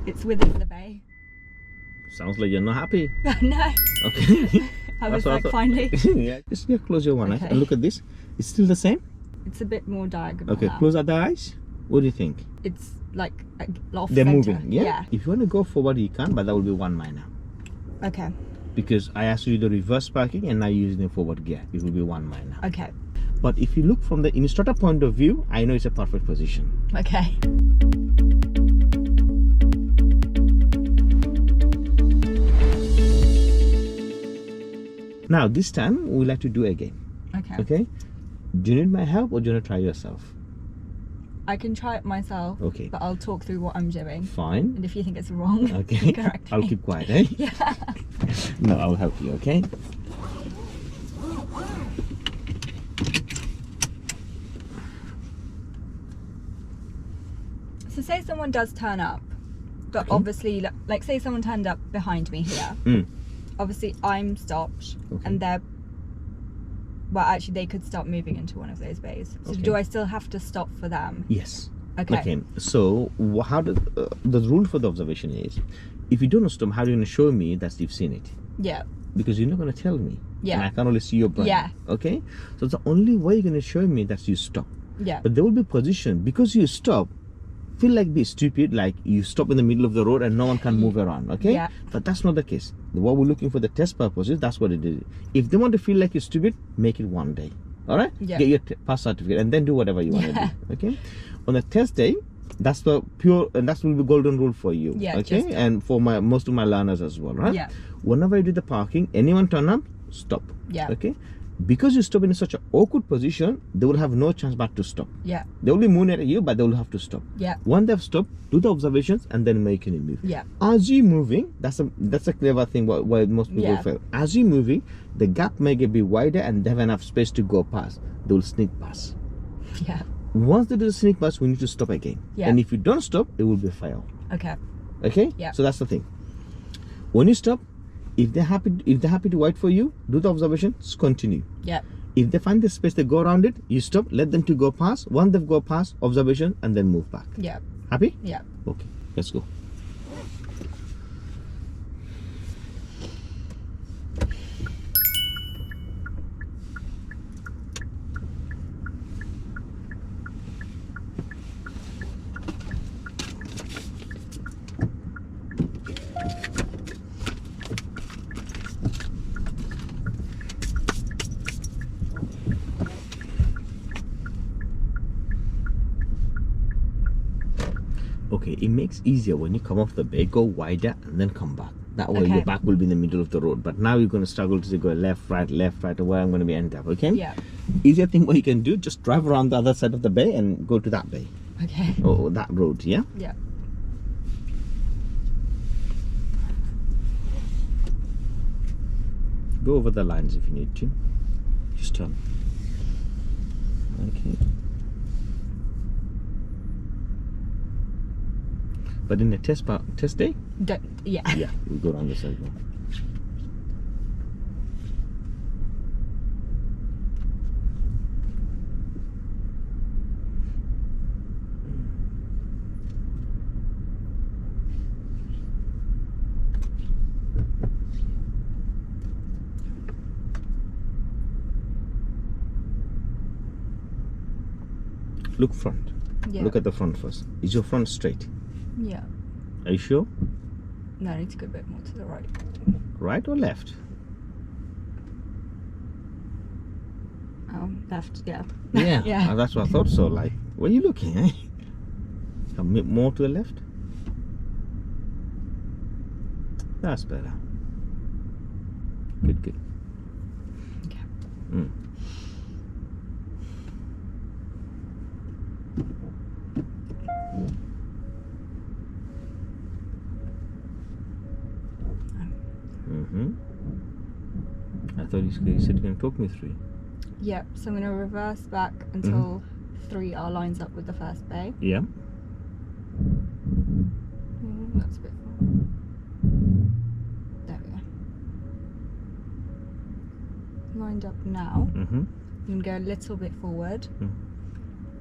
It's within the bay. Sounds like you're not happy. No. Okay. I was That's what I like, thought. finally. Yeah, just close your one eye Okay. and look at this. It's still the same? It's a bit more diagonal Okay, now. close other eyes. What do you think? It's like off They're center. moving, yeah? If you want to go forward, you can, but that will be 1 mile now. Okay. Because I asked you the reverse parking and now you're using the forward gear. It will be 1 mile now. Okay. But if you look from the instructor point of view, I know it's a perfect position. Okay. Now, this time, we'll have to do again. Okay. Okay? Do you need my help or do you want to try yourself? I can try it myself. Okay. But I'll talk through what I'm doing. Fine. And if you think it's wrong, Okay. you correct me. I'll keep quiet, eh? Yeah. No, I'll help you, okay? So say someone does turn up, but Okay. obviously, like say someone turned up behind me here. Mm. Obviously, I'm stopped, Okay. and they're. Well, actually, they could start moving into one of those bays. So Okay. do I still have to stop for them? Yes. Okay. So how the rule for the observation is, if you don't stop, how are you going to show me that you've seen it? Yeah. Because you're not going to tell me. Yeah. And I can only see your brain. Yeah. Okay. So the only way you're going to show me that you stop. Yeah. But there will be position because you stop. Feel like be stupid, like you stop in the middle of the road and no one can move around. Okay. Yeah. But that's not the case. What we're looking for the test purposes, that's what it is. If they want to feel like you're stupid, make it 1 day. All right. Yeah. Get your pass certificate and then do whatever you want to Yeah. do. Okay. On the test day, that's the pure, and that will be golden rule for you. Yeah, Okay. just- And for most of my learners as well, right? Yeah. Whenever you do the parking, anyone turn up, stop. Yeah. Okay. Because you stop in such an awkward position, they will have no chance but to stop. Yeah. They will be mooning at you, but they will have to stop. Yeah. Once they've stopped, do the observations and then make any move. Yeah. As you moving, that's a clever thing why most people Yeah. fail. As you moving, the gap may get be wider and they have enough space to go past. They will sneak past. Yeah. Once they do the sneak pass, we need to stop again. Yeah. And if you don't stop, it will be fail. Okay. Okay? Yeah. So that's the thing. When you stop, if they're happy to wait for you, do the observations, continue. Yeah. If they find the space, they go around it, you stop, let them to go past. Once they've go past, observation, and then move back. Yeah. Happy? Yeah. Okay, let's go. Okay, it makes easier when you come off the bay, go wider and then come back. That way Okay. your back will be in the middle of the road. But now you're going to struggle to go left, right, or where I'm going to be end up, okay? Yeah. Easier thing what you can do, just drive around the other side of the bay and go to that bay. Okay. Or that road, yeah? Yeah. Go over the lines if you need to. Just turn. Okay. But in the test day? Yeah. Yeah, we'll go around the circle. Look front. Yeah. Look at the front first. Is your front straight? Yeah. Are you sure? No, I need to go a bit more to the right. Right or left? Left. Yeah. Yeah. Yeah. That's what I thought so. Like, where are you looking, eh? A bit more to the left? That's better. Good. Okay. Mm. I thought you said you can talk me through. Yeah. So I'm gonna reverse back until 3R lines up with the first bay. Yeah. That's a bit far. There we go. Lined up now. Mm-hmm. You can go a little bit forward, Mm.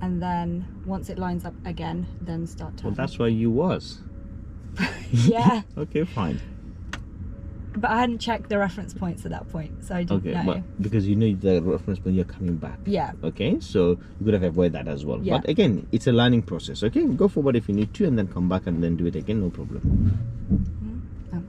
and then once it lines up again, then start Well, turning. that's where you was. Yeah. Okay, fine. But I hadn't checked the reference points at that point, so I didn't Okay, know. but because you know the reference when you're coming back. Yeah. Okay, so you could have avoided that as well. Yeah. But again, it's a learning process. Okay, go forward if you need to, and then come back and then do it again. No problem. Oh.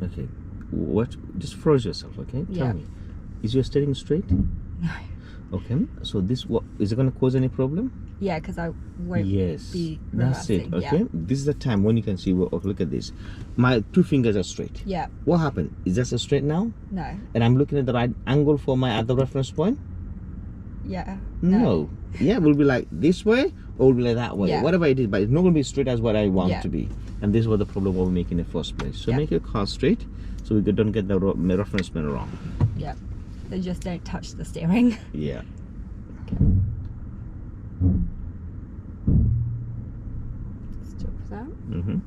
Okay, what? Just froze yourself. Okay, Yeah. tell me, is your steering straight? No. Okay, so this, what is it going to cause any problem? Yeah, because I won't Yes, be that's it. reversing. Okay, Yeah. this is the time when you can see. Well, oh, look at this. My two fingers are straight. Yeah. What happened? Is that straight now? No. And I'm looking at the right angle for my other reference point? Yeah. No. Yeah, it will be like this way or it will be like that way. Yeah. Whatever it is, but it's not going to be straight as what I want Yeah. to be. And this was the problem we'll make in the first place. So Yeah. make your car straight so we don't get the reference point wrong. Yeah. They just don't touch the steering. Yeah. Stop that. Mm-hmm.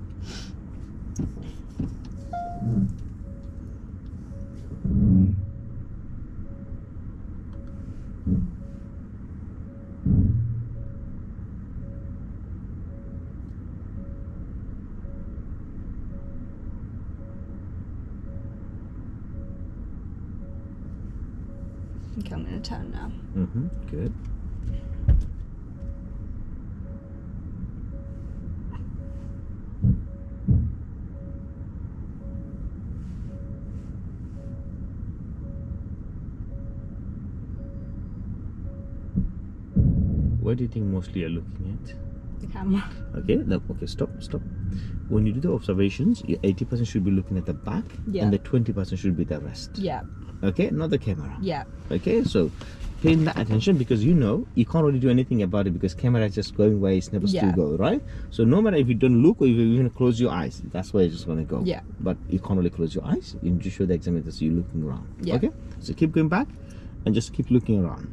Okay, I'm going to turn now. Mm-hmm. Good. What do you think mostly you're looking at? The camera. Okay, okay, stop. When you do the observations, your 80% should be looking at the back, Yeah. and the 20% should be the rest. Yeah. Okay, not the camera. Yeah. Okay, so paying that attention, because you know you can't really do anything about it because camera is just going where it's never Yeah. to go, right? So no matter if you don't look or if you even close your eyes, that's where it's just gonna go. Yeah. But you can't really close your eyes. You just show the examiner that you're looking around. Yeah. Okay, so keep going back and just keep looking around.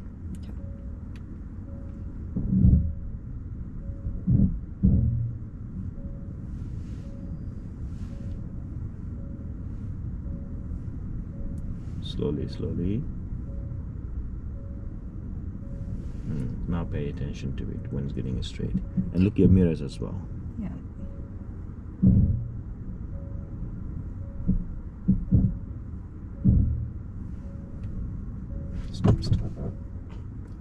Slowly. Now pay attention to it when it's getting straight. And look at your mirrors as well. Yeah. Stop.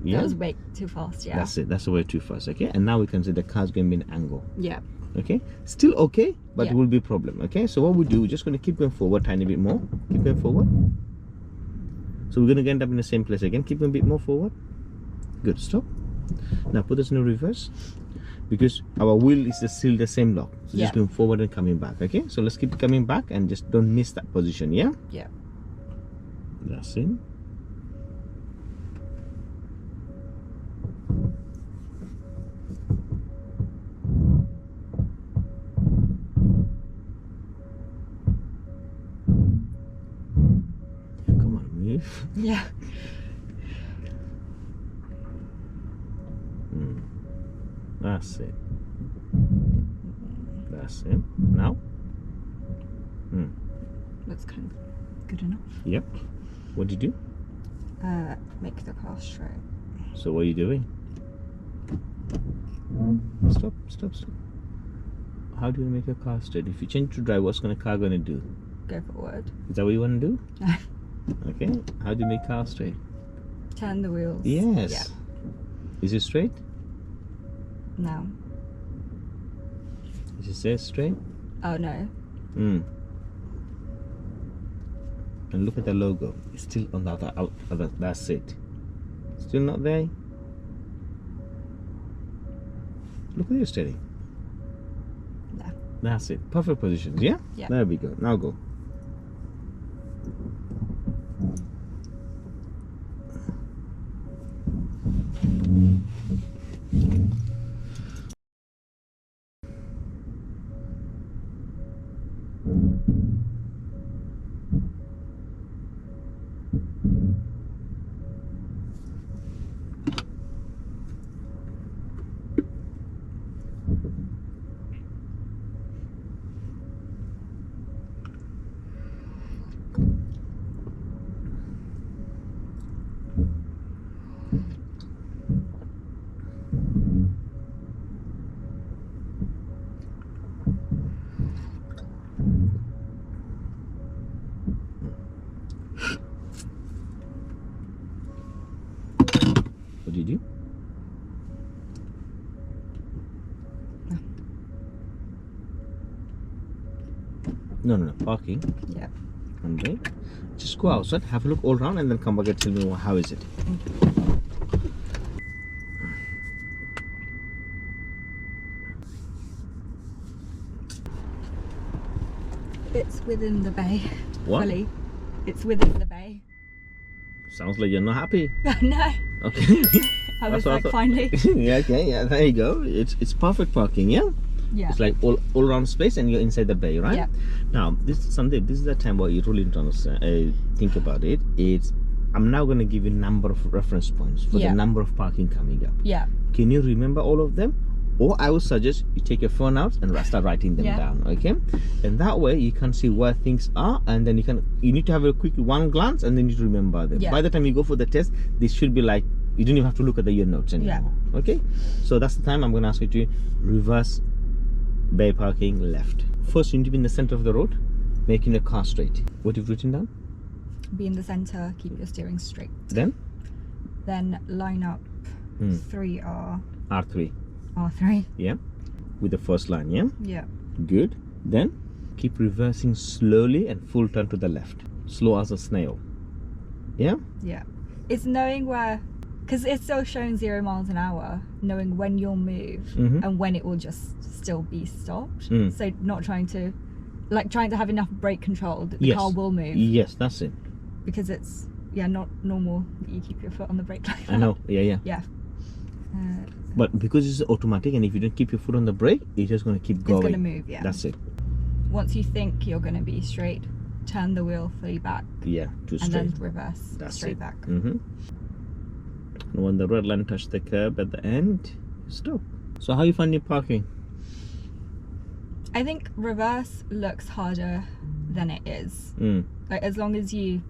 Yeah, That was way too fast, yeah. that's it. That's the way too fast. Okay, and now we can see the car's going to be an angle. Yeah. Okay, still okay, but Yeah. it will be a problem. Okay, so what we do, we're just going to keep going forward tiny bit more. Keep going forward. So we're going to end up in the same place again. Keep going a bit more forward. Good. Stop. Now put this in reverse, because our wheel is still the same lock. So Yeah. just going forward and coming back. Okay, so let's keep coming back and just don't miss that position. Yeah. Yeah. That's it. Come on, move. Yeah. That's it. That's it. Now? That's kind of good enough. Yep. What do you do? Make the car straight. So what are you doing? Stop. How do you make your car straight? If you change to drive, what's the car gonna do? Go forward. Is that what you want to do? Okay. How do you make car straight? Turn the wheels. Yes. Yeah. Is it straight? Now. Is it say straight? Oh no. And look at the logo. It's still on the other. That's it. Still not there. Look at your steering. No. That's it. Perfect positions. Yeah. Yeah. There we go. Now go. What do you do? No, parking. Yeah. And then just go outside, have a look all around, and then come back and tell me how is it. It's within the bay. What? Fully. It's within the bay. Sounds like you're not happy. No. Okay. I was That's what I like, thought. finally. Yeah, okay, yeah, there you go. It's perfect parking, yeah? Yeah. It's like all around space and you're inside the bay, right? Yeah. Now, this is the time where you really need to understand, think about it. I'm now going to give you a number of reference points for the number of parking coming up. Yeah. Can you remember all of them? Or I would suggest you take your phone out and start writing them down, okay? And that way you can see where things are, and then you need to have a quick one glance and then you need to remember them. Yeah. By the time you go for the test, this should be like, you don't even have to look at your notes anymore. Yeah. Okay? So that's the time I'm going to ask you to reverse bay parking left. First, you need to be in the center of the road, making your car straight. What you've written down? Be in the center, keep your steering straight. Then Line up 3R. R3. R3. Yeah. With the first line, yeah? Yeah. Good. Then keep reversing slowly and full turn to the left. Slow as a snail. Yeah? Yeah. It's knowing where, because it's still showing 0 miles an hour, knowing when you'll move and when it will just still be stopped. So not trying to have enough brake control that the car will move. Yes, that's it. Because it's, not normal that you keep your foot on the brake like that. I know, yeah. Yeah. But because it's automatic and if you don't keep your foot on the brake, it's just going to keep going. It's going to move, yeah. That's it. Once you think you're going to be straight, turn the wheel fully back. Yeah, to straight. And then reverse straight back. And when the red line touches the curb at the end, stop. So how you find your parking? I think reverse looks harder than it is. Like as long as you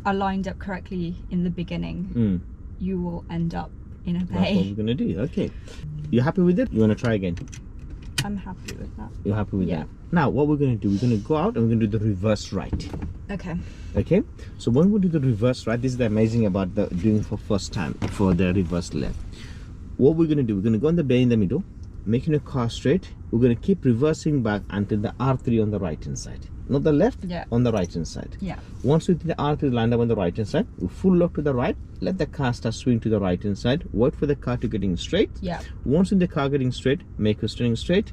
are lined up correctly in the beginning, you will end up in a bay. That's what we're gonna do. Okay. You happy with it? You wanna try again? I'm happy with that. You're happy with that? Now what we're gonna do, we're gonna go out and we're gonna do the reverse right. Okay. Okay? So when we do the reverse right, this is the amazing about doing it for first time for the reverse left. What we're gonna do, we're gonna go on the bay in the middle, making a car straight. We're gonna keep reversing back until the R3 on the right hand side. Not the left, on the right hand side. Yeah. Once we do the R3 lined up on the right hand side, we full lock to the right, let the car start swing to the right hand side, wait for the car to getting straight. Yeah. Once in the car getting straight, make your steering straight,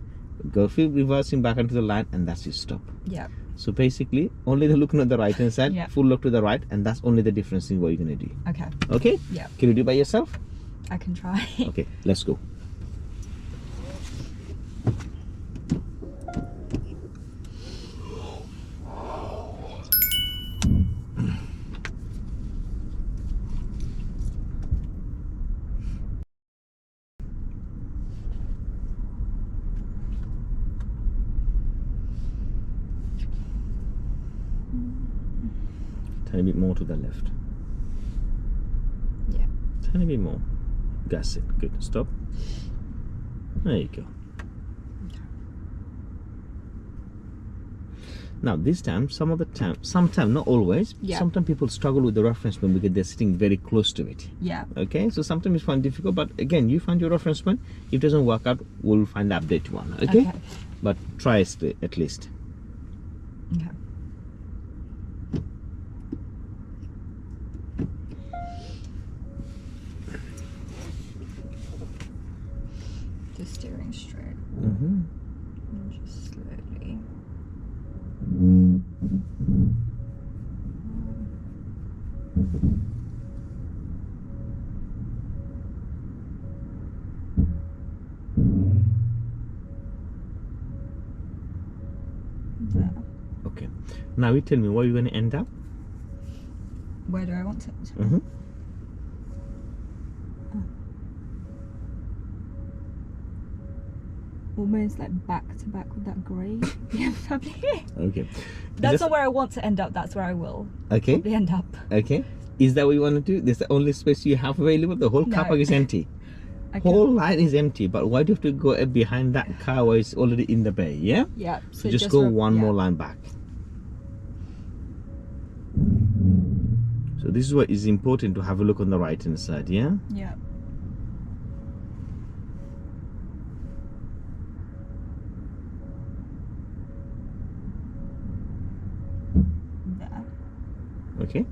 go reversing back into the line, and that's your stop. Yeah. So basically, only the looking at the right hand side, full lock to the right, and that's only the difference in what you're gonna do. Okay. Okay? Yeah. Can you do it by yourself? I can try. Okay, let's go. Tiny bit more to the left. Yeah. Tiny bit more. That's it. Good. Stop. There you go. Now this time, sometimes, not always, sometimes people struggle with the reference point because they're sitting very close to it. Yeah. Okay, so sometimes it's find difficult, but again, you find your reference point. If it doesn't work out, we'll find the update one. Okay? But try it at least. Okay. Just steering straight. And just slowly. There. Okay. Now you tell me where you're going to end up. Where do I want it? Almost like back to back with that grey BMW. Okay. That's not where I want to end up. That's where I will probably end up. Okay. Is that what you want to do? This is the only space you have available? The whole car park is empty. Whole line is empty, but why do you have to go behind that car where it's already in the bay? Yeah? Yeah. So just go one more line back. So this is what is important, to have a look on the right hand side. Yeah. Yeah. There. Okay.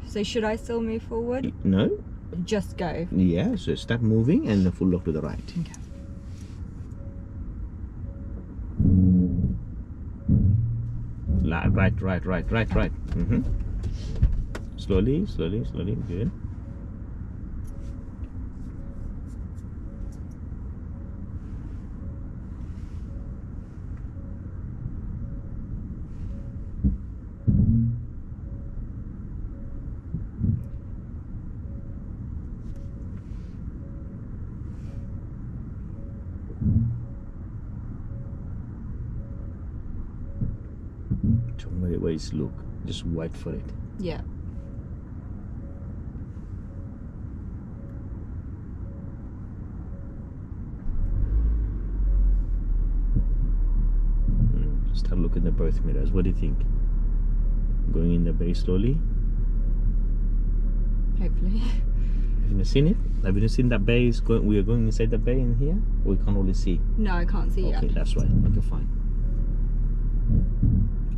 So should I still move forward? No. Just go. Yeah. So start moving and then full lock to the right. Okay. Right. Slowly. Good. Don't worry where it's look. Just wait for it. Yeah. Start looking at both mirrors. What do you think? Going in there very slowly. Hopefully. Have you seen it? Have you seen that bay is going? We are going inside the bay in here. We can't really see. No, I can't see Okay, yet. that's right. Okay, fine.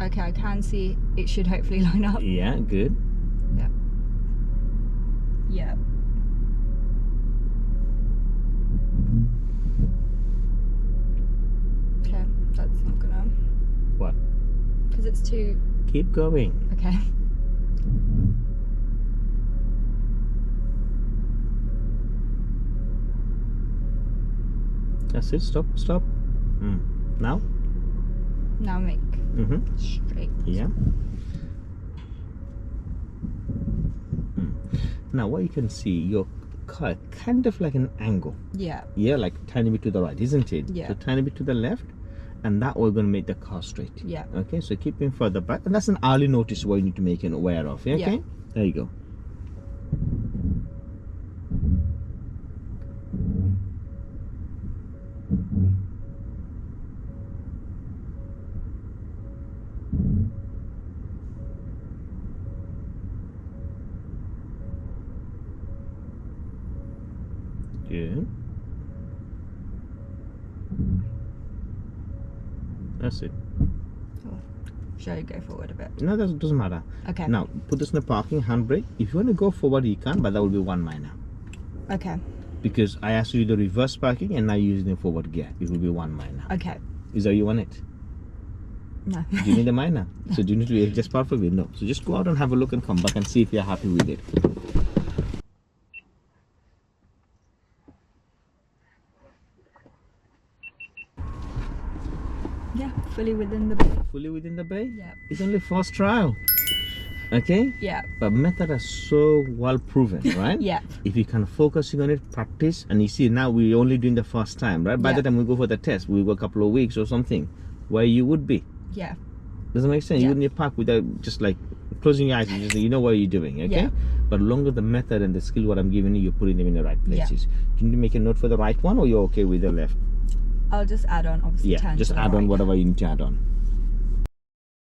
Okay, I can see. It should hopefully line up. Yeah, good. Yeah. Yeah. Okay, that's not gonna. What? Because it's too. Keep going. Okay. That's it. Stop. Now. Now make straight. Yeah. Now what you can see, your car kind of like an angle. Yeah. Yeah, like tiny bit to the right, isn't it? Yeah. So tiny bit to the left, and that way we're gonna make the car straight. Yeah. Okay, so keep him further back, and that's an early notice what you need to make an aware of. Yeah, okay. Yeah. There you go. Good. That's it. Should I go forward a bit? No, that doesn't matter. Okay. Now put this in the parking, handbrake. If you want to go forward, you can, but that will be 1 minor. Okay. Because I asked you the reverse parking and now you're using the forward gear. It will be 1 minor. Okay. Is that you want it? No. Do you need a minor? So do you need to adjust perfectly? No. So just go out and have a look and come back and see if you're happy with it. Yeah, fully within the bay. Fully within the bay? Yeah. It's only first trial. Okay? Yeah. But method are so well proven, right? Yeah. If you can focusing on it, practice, and you see now we're only doing the first time, right? By Yeah. the time we go for the test, we go a couple of weeks or something, where you would be. Yeah. Does that make sense? Yeah. You wouldn't park without just like closing your eyes and just you know what you're doing, okay? Yeah. But longer the method and the skill what I'm giving you, you're putting them in the right Yeah. places. Can you make a note for the right one, or you're okay with the left? I'll just add on, obviously. Yeah, turn just to the add on right. whatever you need to add on.